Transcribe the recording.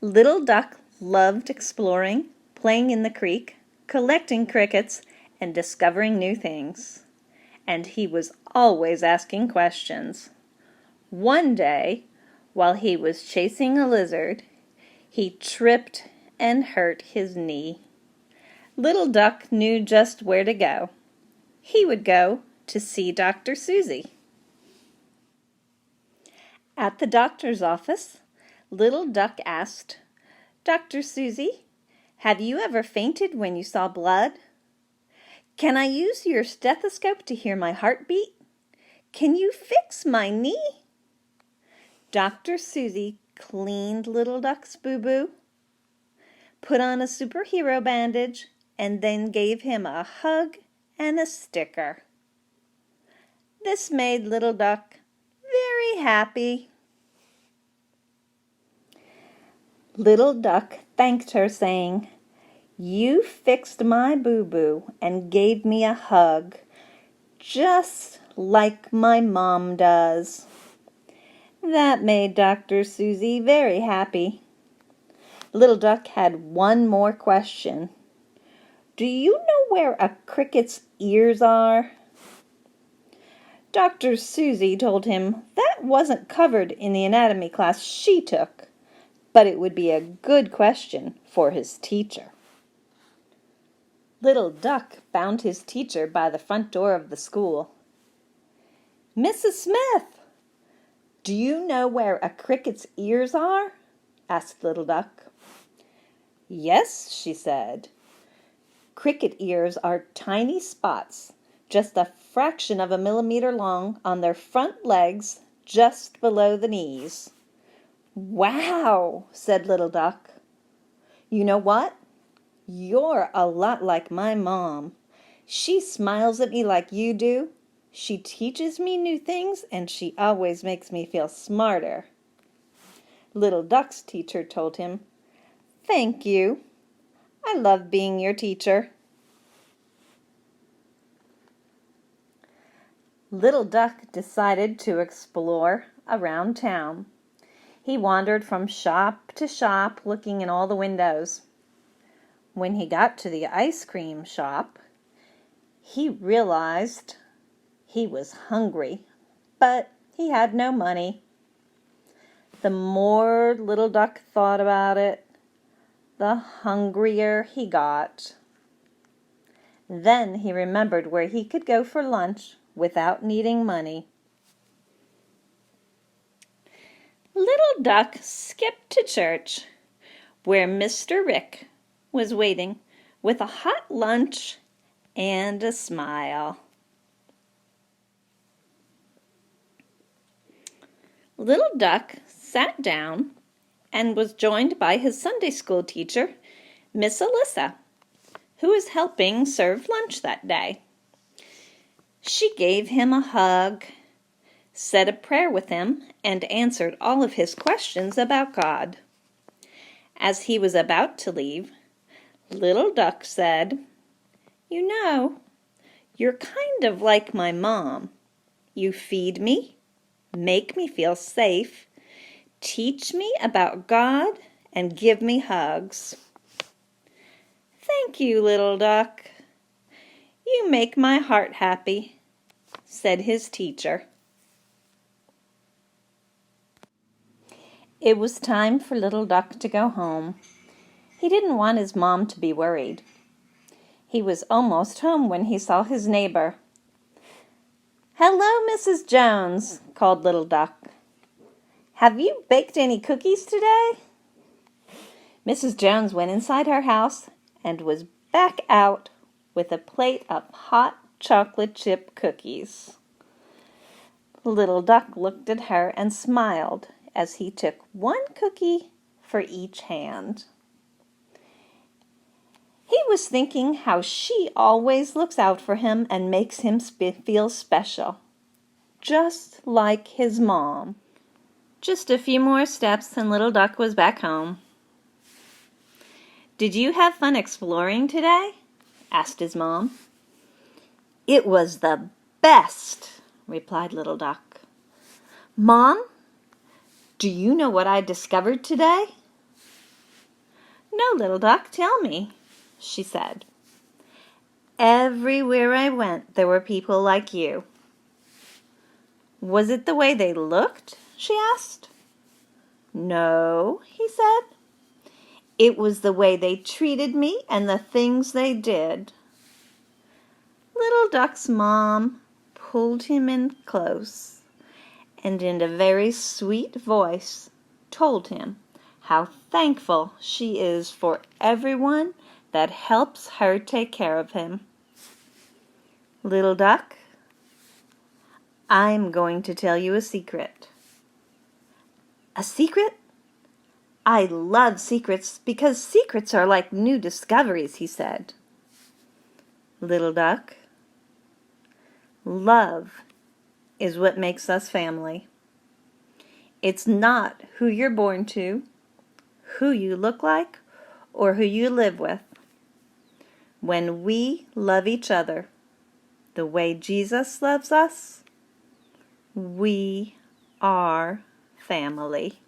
Little Duck loved exploring, playing in the creek, collecting crickets, and discovering new things. And he was always asking questions. One day, while he was chasing a lizard, he tripped and hurt his knee. Little Duck knew just where to go. He would go to see Dr. Susie. At the doctor's office, Little Duck asked, "Dr. Susie, have you ever fainted when you saw blood? Can I use your stethoscope to hear my heartbeat? Can you fix my knee?" Dr. Susie cleaned Little Duck's boo-boo, put on a superhero bandage, and then gave him a hug and a sticker. This made Little Duck very happy. Little Duck thanked her, saying, "You fixed my boo-boo and gave me a hug, just like my mom does." That made Dr. Susie very happy. Little Duck had one more question. "Do you know where a cricket's ears are?" Dr. Susie told him that wasn't covered in the anatomy class she took, but it would be a good question for his teacher. Little Duck found his teacher by the front door of the school. "Mrs. Smith, do you know where a cricket's ears are?" asked Little Duck. "Yes," she said. "Cricket ears are tiny spots, just a fraction of a millimeter long, on their front legs, just below the knees." "Wow," said Little Duck. "You know what? You're a lot like my mom. She smiles at me like you do. She teaches me new things, and she always makes me feel smarter." Little Duck's teacher told him, "Thank you. I love being your teacher." Little Duck decided to explore around town. He wandered from shop to shop, looking in all the windows. When he got to the ice cream shop, he realized he was hungry, but he had no money. The more Little Duck thought about it, the hungrier he got. Then he remembered where he could go for lunch without needing money. Little Duck skipped to church, where Mr. Rick was waiting with a hot lunch and a smile. Little Duck sat down and was joined by his Sunday school teacher, Miss Alyssa, who was helping serve lunch that day. She gave him a hug, said a prayer with him, and answered all of his questions about God. As he was about to leave, Little Duck said, "You know, you're kind of like my mom. You feed me, make me feel safe, teach me about God, and give me hugs." "Thank you, Little Duck. You make my heart happy," said his teacher. It was time for Little Duck to go home. He didn't want his mom to be worried. He was almost home when he saw his neighbor. "Hello, Mrs. Jones," called Little Duck. "Have you baked any cookies today?" Mrs. Jones went inside her house and was back out with a plate of hot chocolate chip cookies. Little Duck looked at her and smiled as he took one cookie for each hand. He was thinking how she always looks out for him and makes him feel special, just like his mom. Just a few more steps and Little Duck was back home. "Did you have fun exploring today?" asked his mom. "It was the best," replied Little Duck. "Mom, do you know what I discovered today?" No, little duck, tell me, she said. Everywhere I went, there were people like you. Was it the way they looked? She asked. No, he said. It was the way they treated me and the things they did. Little Duck's mom pulled him in close and in a very sweet voice told him how thankful she is for everyone that helps her take care of him. Little Duck, I'm going to tell you a secret. A secret? I love secrets because secrets are like new discoveries, he said. Little Duck, love is what makes us family. It's not who you're born to, who you look like, or who you live with. When we love each other the way Jesus loves us, we are family.